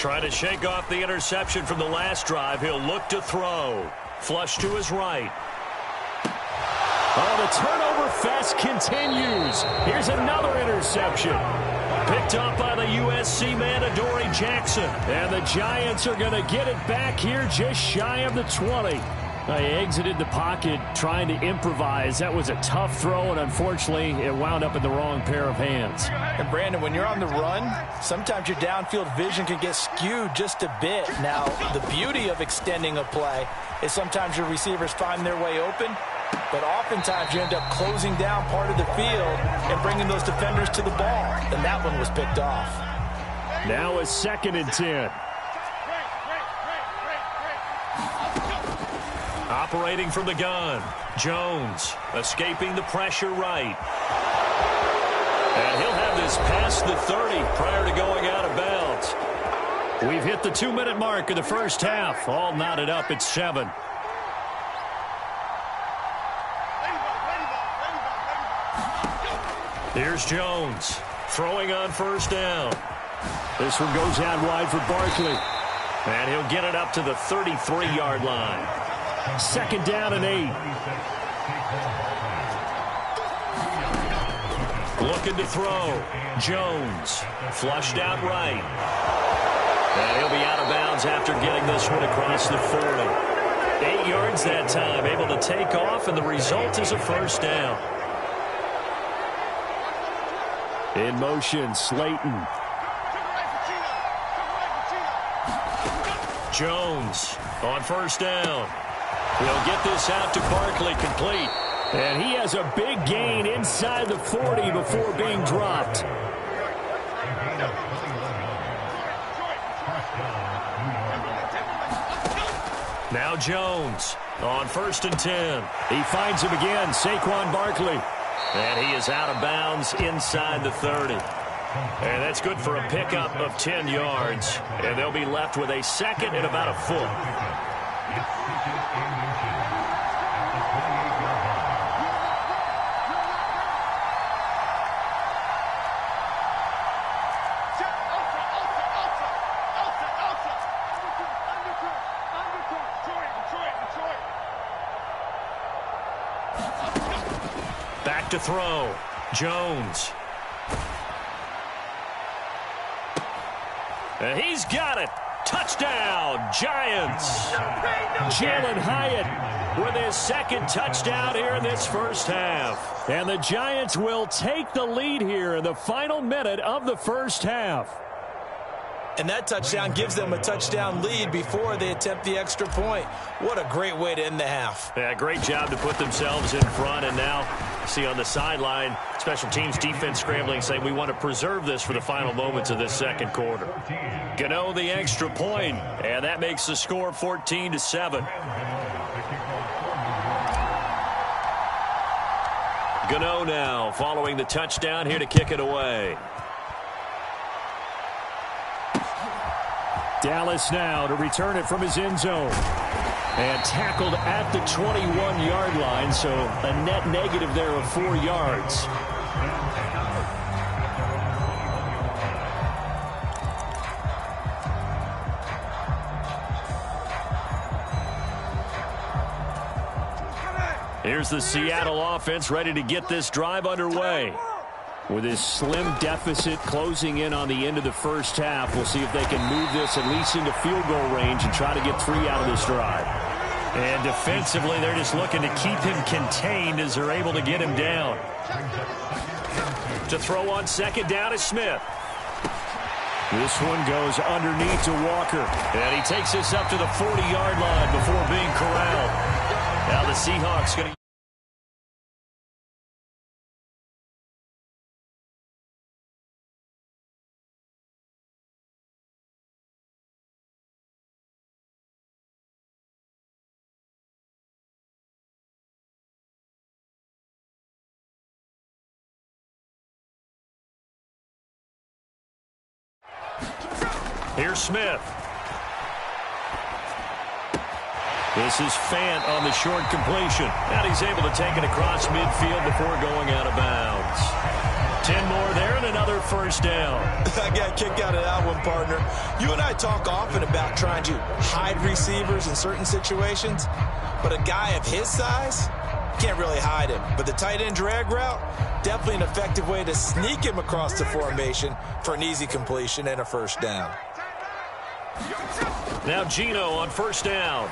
Trying to shake off the interception from the last drive. He'll look to throw. Flush to his right. Oh, the turnover fest continues. Here's another interception. Picked up by the USC man, Adoree Jackson. And the Giants are going to get it back here just shy of the 20. He exited the pocket trying to improvise. That was a tough throw, and unfortunately, it wound up in the wrong pair of hands. And Brandon, when you're on the run, sometimes your downfield vision can get skewed just a bit. Now, the beauty of extending a play is sometimes your receivers find their way open, but oftentimes you end up closing down part of the field and bringing those defenders to the ball. And that one was picked off. Now a 2nd and 10. Operating from the gun, Jones escaping the pressure right. And he'll have this past the 30 prior to going out of bounds. We've hit the 2-minute mark of the first half. All knotted up at 7. Here's Jones throwing on first down. This one goes out wide for Barkley. And he'll get it up to the 33-yard line. 2nd down and 8. Looking to throw. Jones flushed out right. And he'll be out of bounds after getting this one across the 40. 8 yards that time, able to take off, and the result is a first down. In motion, Slayton. Jones on first down. He'll get this out to Barkley, complete. And he has a big gain inside the 40 before being dropped. Now Jones on 1st and 10. He finds him again, Saquon Barkley. And he is out of bounds inside the 30. And that's good for a pickup of 10 yards. And they'll be left with a 2nd and about a foot. Back to throw. Jones. And he's got it. Touchdown, Giants. Jalen Hyatt with his 2nd touchdown here in this first half. And the Giants will take the lead here in the final minute of the first half. And that touchdown gives them a touchdown lead before they attempt the extra point. What a great way to end the half. Yeah, great job to put themselves in front. And now, see on the sideline, special teams defense scrambling, saying we want to preserve this for the final moments of this 2nd quarter. Gano the extra point, and that makes the score 14-7. Gano now following the touchdown here to kick it away. Dallas now to return it from his end zone. And tackled at the 21-yard line, so a net negative there of 4 yards. Here's the Seattle offense ready to get this drive underway. With his slim deficit closing in on the end of the first half, we'll see if they can move this at least into field goal range and try to get 3 out of this drive. And defensively, they're just looking to keep him contained as they're able to get him down. To throw on 2nd down is Smith. This one goes underneath to Walker. And he takes this up to the 40-yard line before being corralled. Now the Seahawks going to... Here's Smith. This is Fant on the short completion. And he's able to take it across midfield before going out of bounds. 10 more there and another first down. I got kicked out of that one, partner. You and I talk often about trying to hide receivers in certain situations, but a guy of his size can't really hide him. But the tight end drag route, definitely an effective way to sneak him across the formation for an easy completion and a first down. Now Geno on first down.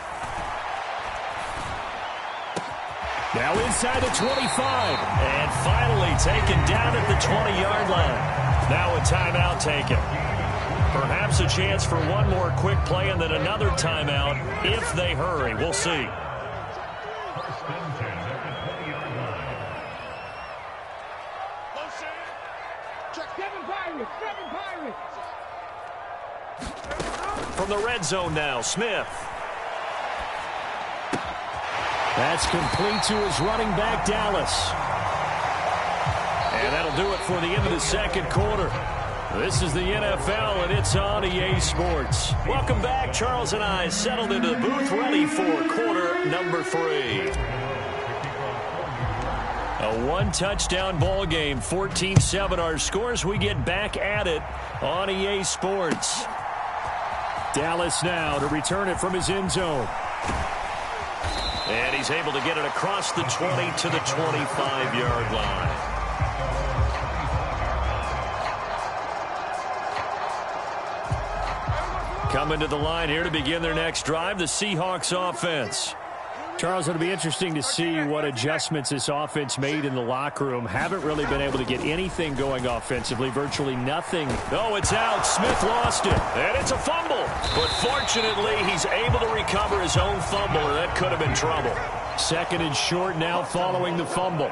Now inside the 25. And finally taken down at the 20-yard line. Now a timeout taken. Perhaps a chance for one more quick play and then another timeout if they hurry. We'll see. From the red zone now, Smith. That's complete to his running back, Dallas. And that'll do it for the end of the second quarter. This is the NFL, and it's on EA Sports. Welcome back. Charles and I settled into the booth, ready for quarter number 3. A one-touchdown ball game, 14-7 our scores. We get back at it on EA Sports. Dallas now to return it from his end zone. And he's able to get it across the 20 to the 25-yard line. Coming to the line here to begin their next drive, the Seahawks offense. Charles, it'll be interesting to see what adjustments this offense made in the locker room. Haven't really been able to get anything going offensively, virtually nothing. Oh, it's out. Smith lost it, and it's a fumble. But fortunately, he's able to recover his own fumble, and that could have been trouble. Second and short now following the fumble.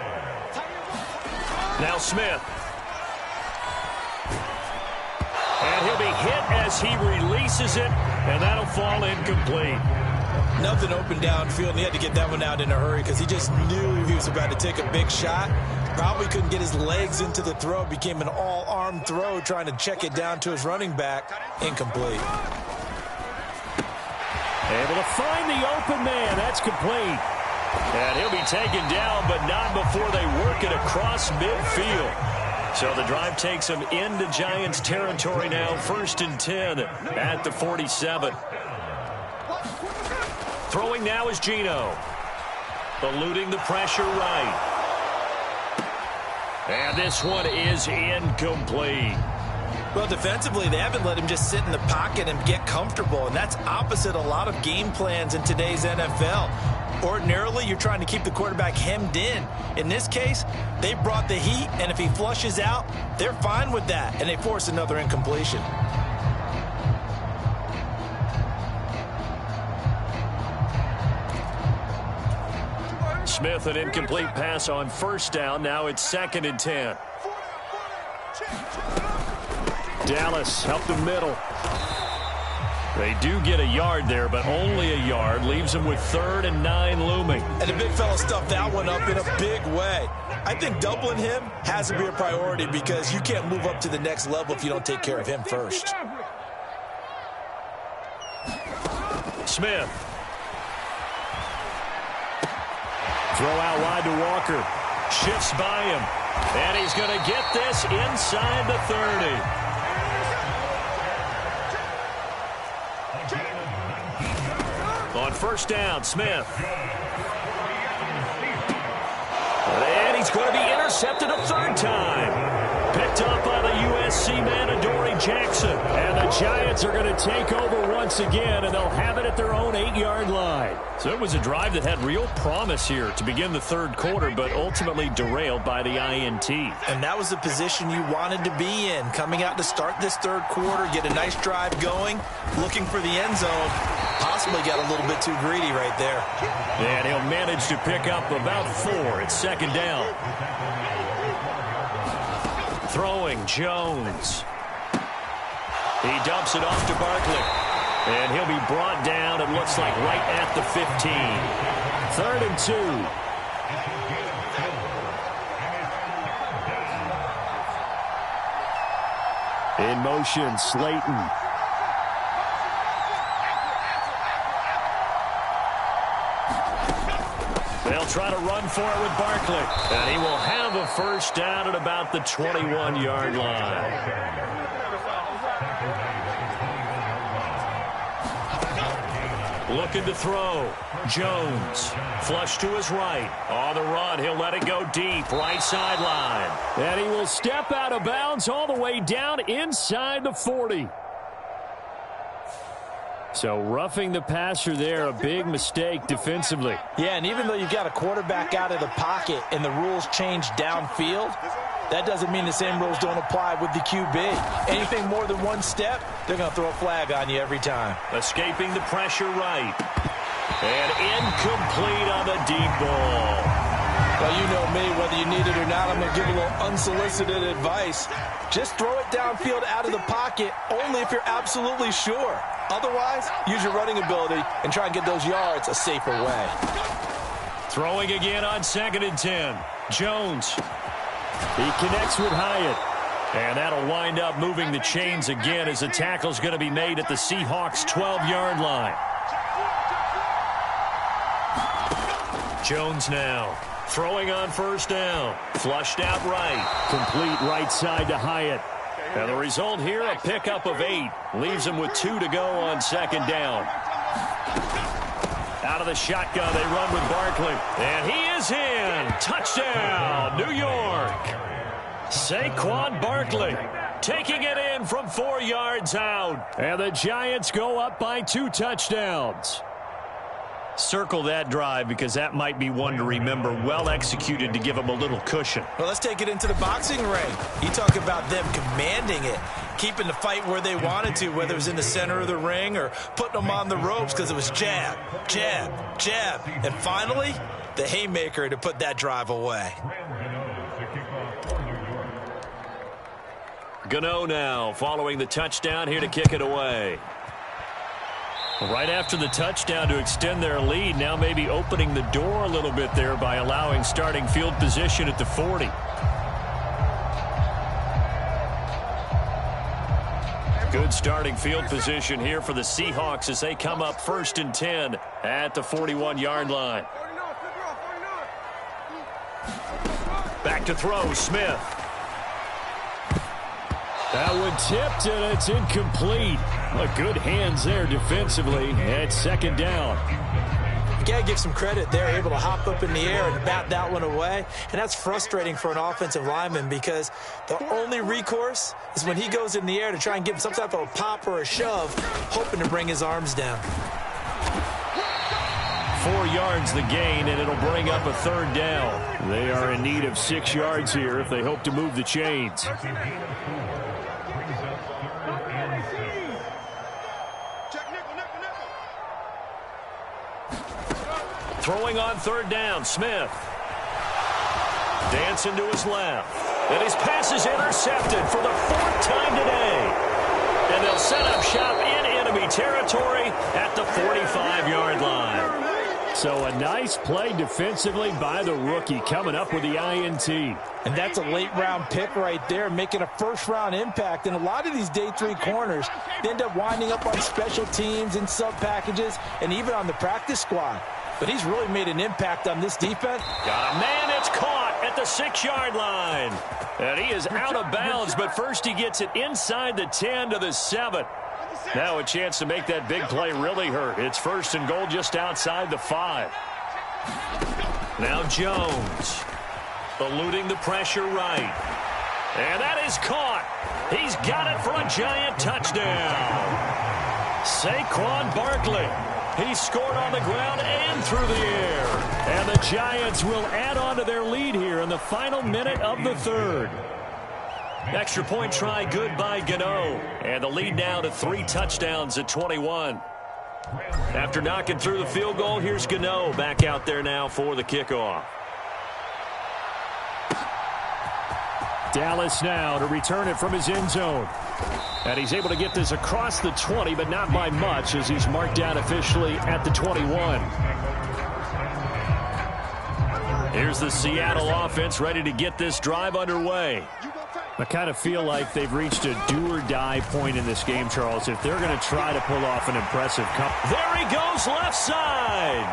Now Smith. And he'll be hit as he releases it, and that'll fall incomplete. Nothing open downfield, and he had to get that one out in a hurry because he just knew he was about to take a big shot. Probably couldn't get his legs into the throw. Became an all-arm throw trying to check it down to his running back. Incomplete. Able to find the open man. That's complete. And he'll be taken down, but not before they work it across midfield. So the drive takes him into Giants territory now. 1st and 10 at the 47. Throwing now is Geno. Eluding the pressure right. And this one is incomplete. Well, defensively, they haven't let him just sit in the pocket and get comfortable, and that's opposite a lot of game plans in today's NFL. Ordinarily, you're trying to keep the quarterback hemmed in. In this case, they brought the heat, and if he flushes out, they're fine with that, and they force another incompletion. Smith, an incomplete pass on first down. Now it's 2nd and 10. Dallas helped the middle. They do get a yard there, but only a yard. Leaves them with 3rd and 9 looming. And the big fella stuffed that one up in a big way. I think doubling him has to be a priority because you can't move up to the next level if you don't take care of him first. Smith. Throw out wide to Walker. Shifts by him. And he's going to get this inside the 30. On first down, Smith. And he's going to be intercepted a 3rd time. Picked up by the USC man, Adoree Jackson. And the Giants are going to take over once again, and they'll have it at their own 8-yard line. So it was a drive that had real promise here to begin the 3rd quarter, but ultimately derailed by the INT. And that was the position you wanted to be in. Coming out to start this 3rd quarter, get a nice drive going, looking for the end zone. Possibly got a little bit too greedy right there. And he'll manage to pick up about 4. It's 2nd down. Throwing Jones. He dumps it off to Barkley. And he'll be brought down, it looks like, right at the 15. 3rd and 2. In motion, Slayton. They'll try to run for it with Barkley. And he will have a first down at about the 21-yard line. Looking to throw. Jones. Flush to his right. On the run, he'll let it go deep. Right sideline. And he will step out of bounds all the way down inside the 40. So roughing the passer there, a big mistake defensively. Yeah, and even though you've got a quarterback out of the pocket and the rules change downfield, that doesn't mean the same rules don't apply with the QB. Anything more than one step, they're going to throw a flag on you every time. Escaping the pressure right. And incomplete on the deep ball. Well, you know me, whether you need it or not, I'm going to give a little unsolicited advice. Just throw it downfield out of the pocket only if you're absolutely sure. Otherwise, use your running ability and try and get those yards a safer way. Throwing again on 2nd and 10. Jones. He connects with Hyatt. And that'll wind up moving the chains again as the tackle's going to be made at the Seahawks' 12-yard line. Jones now. Throwing on first down. Flushed out right. Complete right side to Hyatt. And the result here, a pickup of 8. Leaves him with 2 to go on 2nd down. Out of the shotgun, they run with Barkley. And he is in. Touchdown, New York. Saquon Barkley taking it in from 4 yards out. And the Giants go up by 2 touchdowns. Circle that drive because that might be one to remember. Well executed to give them a little cushion. Well, let's take it into the boxing ring. You talk about them commanding it, keeping the fight where they wanted to, whether it was in the center of the ring or putting them on the ropes because it was jab, jab, jab. And finally, the haymaker to put that drive away. Gano now following the touchdown here to kick it away. Right after the touchdown to extend their lead, now maybe opening the door a little bit there by allowing starting field position at the 40. Good starting field position here for the Seahawks as they come up 1st and 10 at the 41-yard line. Back to throw, Smith. That one tipped, and it's incomplete. Good hands there defensively at 2nd down. You got to give some credit. They're able to hop up in the air and bat that one away. And that's frustrating for an offensive lineman because the only recourse is when he goes in the air to try and give him some type of a pop or a shove, hoping to bring his arms down. 4 yards the gain, and it'll bring up a 3rd down. They are in need of 6 yards here if they hope to move the chains. Throwing on 3rd down, Smith. Dancing to his left. And his pass is intercepted for the 4th time today. And they'll set up shop in enemy territory at the 45-yard line. So a nice play defensively by the rookie coming up with the INT. And that's a late-round pick right there, making a first-round impact. And a lot of these day 3 corners, they end up winding up on special teams and sub-packages and even on the practice squad. But he's really made an impact on this defense. Got a man, it's caught at the 6-yard line. And he is out of bounds, but first he gets it inside the 10 to the 7. Now a chance to make that big play really hurt. It's 1st and goal just outside the 5. Now Jones eluding the pressure right. And that is caught. He's got it for a Giant touchdown. Saquon Barkley. He scored on the ground and through the air. And the Giants will add on to their lead here in the final minute of the 3rd. Extra point try good by Gano. And the lead now to 3 touchdowns at 21. After knocking through the field goal, here's Gano back out there now for the kickoff. Dallas now to return it from his end zone. And he's able to get this across the 20, but not by much as he's marked down officially at the 21. Here's the Seattle offense ready to get this drive underway. I kind of feel like they've reached a do-or-die point in this game, Charles, if they're going to try to pull off an impressive comeback. There he goes left side.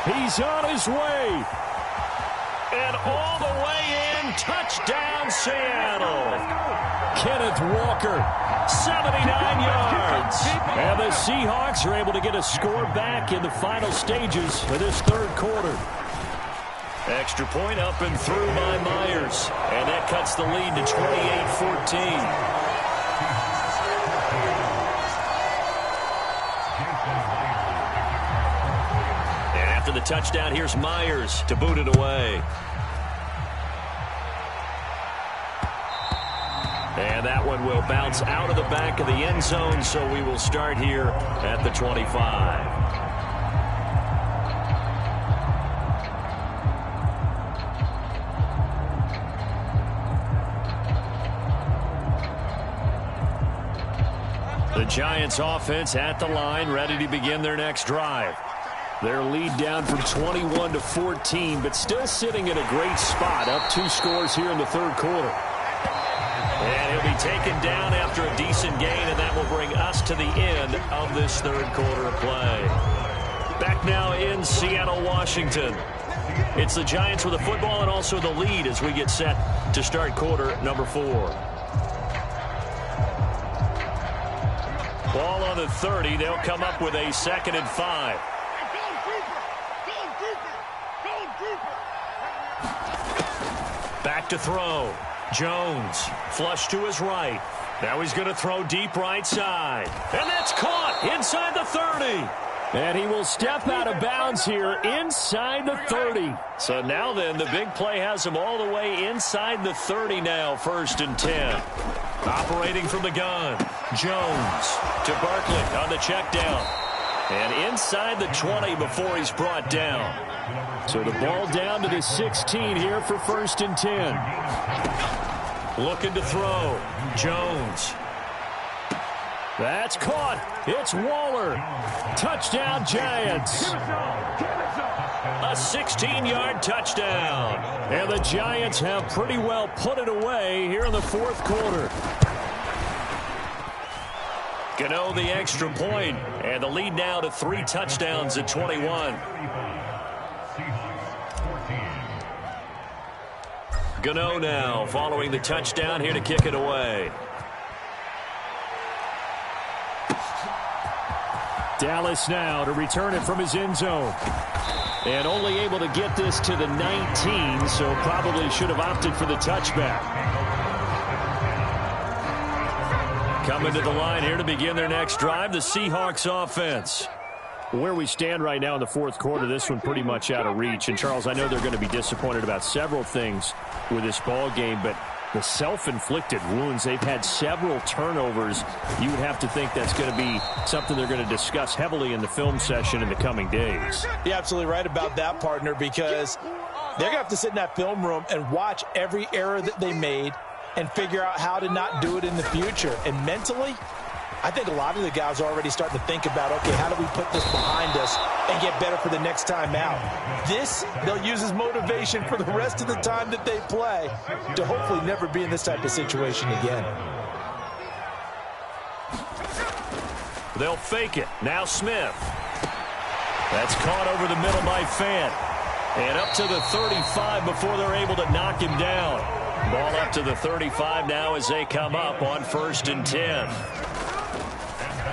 He's on his way. And all the way in, touchdown Seattle. Kenneth Walker, 79 yards. And the Seahawks are able to get a score back in the final stages of this third quarter. Extra point up and through by Myers. And that cuts the lead to 28-14. After the touchdown, here's Myers to boot it away. And that one will bounce out of the back of the end zone, so we will start here at the 25. The Giants offense at the line, ready to begin their next drive. Their lead down from 21-14, but still sitting in a great spot, up 2 scores here in the third quarter. And he'll be taken down after a decent gain, and that will bring us to the end of this third quarter of play. Back now in Seattle, Washington. It's the Giants with the football and also the lead as we get set to start quarter number 4. Ball on the 30. They'll come up with a 2nd and 5. Back to throw. Jones, flush to his right. Now he's going to throw deep right side. And that's caught inside the 30. And he will step out of bounds here inside the 30. So now then, the big play has him all the way inside the 30 now, 1st and 10. Operating from the gun. Jones to Barkley on the check down. And inside the 20 before he's brought down. So the ball down to the 16 here for 1st and 10. Looking to throw. Jones. That's caught. It's Waller. Touchdown, Giants. A 16-yard touchdown. And the Giants have pretty well put it away here in the fourth quarter. Gano the extra point, and the lead now to 3 touchdowns at 21. Gano now following the touchdown here to kick it away. Dallas now to return it from his end zone. And only able to get this to the 19, so probably should have opted for the touchback. Coming to the line here to begin their next drive, the Seahawks offense. Where we stand right now in the fourth quarter, this one pretty much out of reach. And, Charles, I know they're going to be disappointed about several things with this ball game, but the self-inflicted wounds, they've had several turnovers. You would have to think that's going to be something they're going to discuss heavily in the film session in the coming days. You're absolutely right about that, partner, because they're going to have to sit in that film room and watch every error that they made and figure out how to not do it in the future. And mentally, I think a lot of the guys are already starting to think about, okay, how do we put this behind us and get better for the next time out? This, they'll use as motivation for the rest of the time that they play to hopefully never be in this type of situation again. They'll fake it. Now Smith. That's caught over the middle by Fant. And up to the 35 before they're able to knock him down. Ball up to the 35 now as they come up on 1st and 10.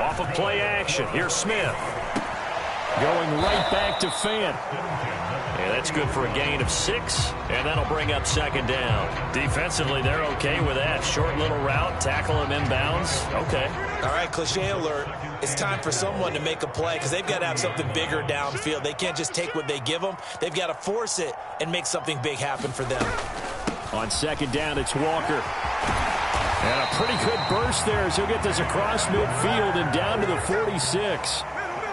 Off of play action. Here's Smith. Going right back to Fant. And that's good for a gain of 6. And that'll bring up 2nd down. Defensively, they're okay with that. Short little route. Tackle him inbounds. Okay. All right, cliche alert. It's time for someone to make a play because they've got to have something bigger downfield. They can't just take what they give them. They've got to force it and make something big happen for them. On 2nd down, it's Walker. And a pretty good burst there as he'll get this across midfield and down to the 46.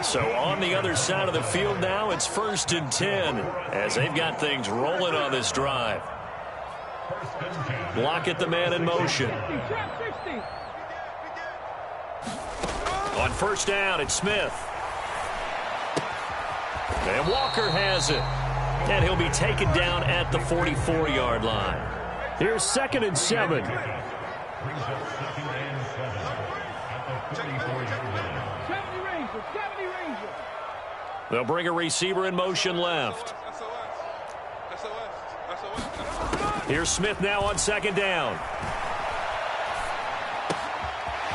So on the other side of the field now, it's 1st and 10 as they've got things rolling on this drive. Lockett the man in motion. On 1st down, it's Smith. And Walker has it. And he'll be taken down at the 44-yard line. Here's 2nd and 7. They'll bring a receiver in motion left. Here's Smith now on second down.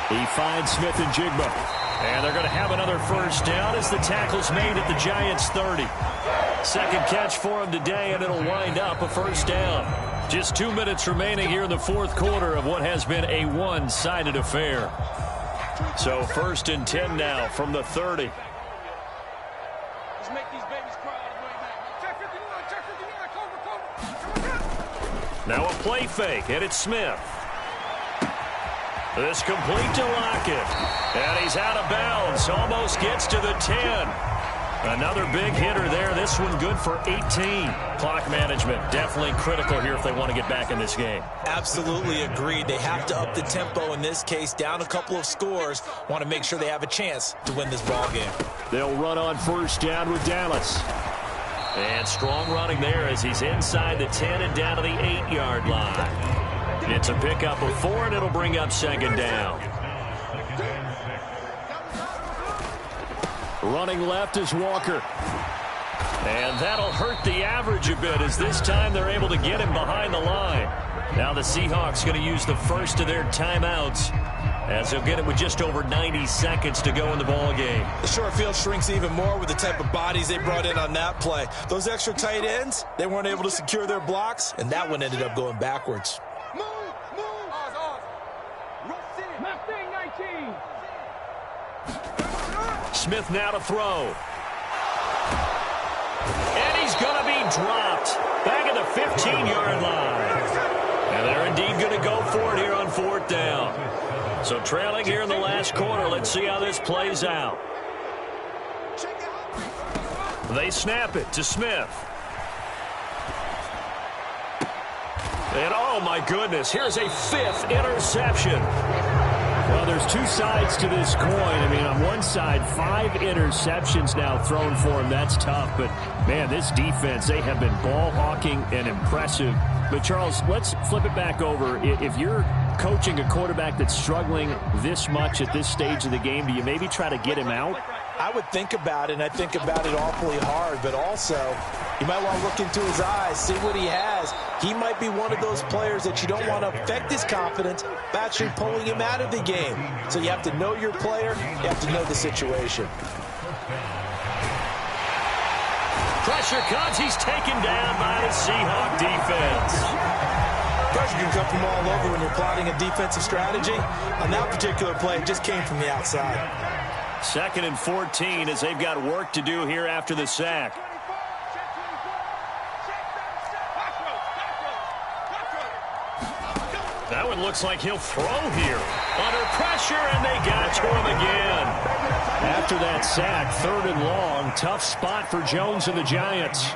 He finds Smith and Jigba. And they're going to have another first down as the tackle's made at the Giants' 30. Second catch for him today, and it'll wind up a first down. Just 2 minutes remaining here in the fourth quarter of what has been a one-sided affair. So 1st and 10 now from the 30. Now a play fake, and it's Smith. This complete to Lockett. And he's out of bounds. Almost gets to the 10. Another big hitter there. This one good for 18. Clock management definitely critical here if they want to get back in this game. Absolutely agreed. They have to up the tempo in this case. Down a couple of scores. Want to make sure they have a chance to win this ball game. They'll run on first down with Dallas. And strong running there as he's inside the 10 and down to the 8-yard line. It's a pickup of 4, and it'll bring up second down. Running left is Walker. And that'll hurt the average a bit as this time they're able to get him behind the line. Now the Seahawks going to use the first of their timeouts as they'll get it with just over 90 seconds to go in the ball game. The short field shrinks even more with the type of bodies they brought in on that play. Those extra tight ends, they weren't able to secure their blocks, and that one ended up going backwards. Smith now to throw. And he's going to be dropped back at the 15-yard line. And they're indeed going to go for it here on 4th down. So trailing here in the last quarter. Let's see how this plays out. They snap it to Smith. And oh my goodness, here's a 5th interception. Well, there's two sides to this coin. I mean, on one side, 5 interceptions now thrown for him. That's tough. But, man, this defense, they have been ball hawking and impressive. But, Charles, let's flip it back over. If you're coaching a quarterback that's struggling this much at this stage of the game, do you maybe try to get him out? I would think about it, and I think about it awfully hard. But also, you might want to look into his eyes, see what he has. He might be one of those players that you don't want to affect his confidence by actually pulling him out of the game. So you have to know your player. You have to know the situation. Pressure comes. He's taken down by the Seahawk defense. Pressure can come from all over when you're plotting a defensive strategy. On that particular play, it just came from the outside. 2nd and 14 as they've got work to do here after the sack. That one looks like he'll throw here. Under pressure, and they got to him again. After that sack, 3rd and long. Tough spot for Jones and the Giants.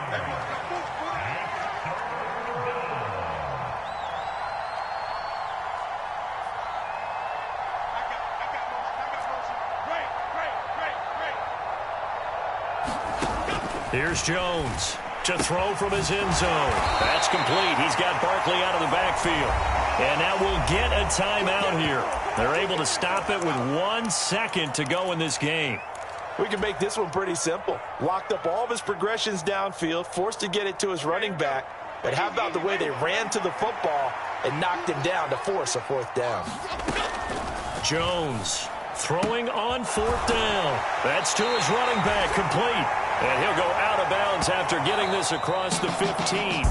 Here's Jones to throw from his end zone. That's complete. He's got Barkley out of the backfield. And now we'll get a timeout here. They're able to stop it with 1 second to go in this game. We can make this one pretty simple. Locked up all of his progressions downfield, forced to get it to his running back. But how about the way they ran to the football and knocked him down to force a 4th down? Jones throwing on 4th down. That's to his running back, complete. And he'll go out of bounds after getting this across the 15.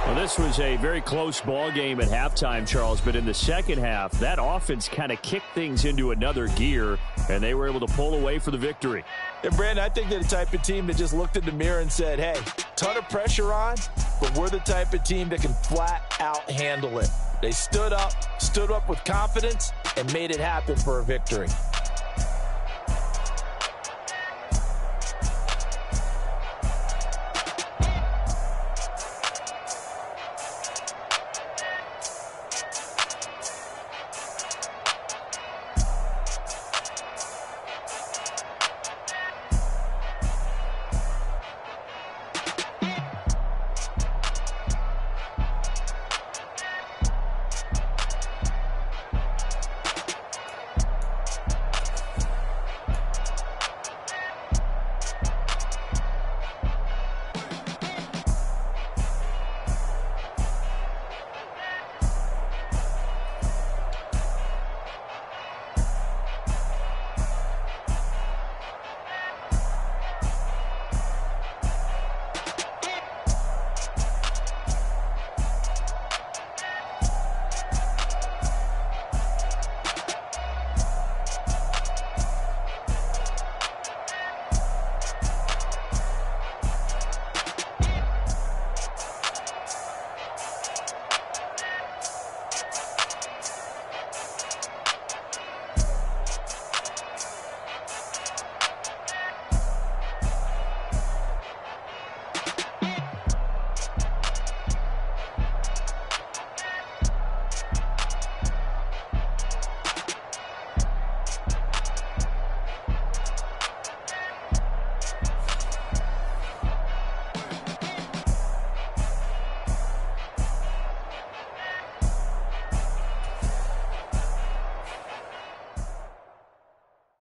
Well, this was a very close ball game at halftime, Charles, but in the second half, that offense kind of kicked things into another gear, and they were able to pull away for the victory. And, Brandon, I think they're the type of team that just looked in the mirror and said, hey, ton of pressure on, but we're the type of team that can flat out handle it. They stood up with confidence, and made it happen for a victory.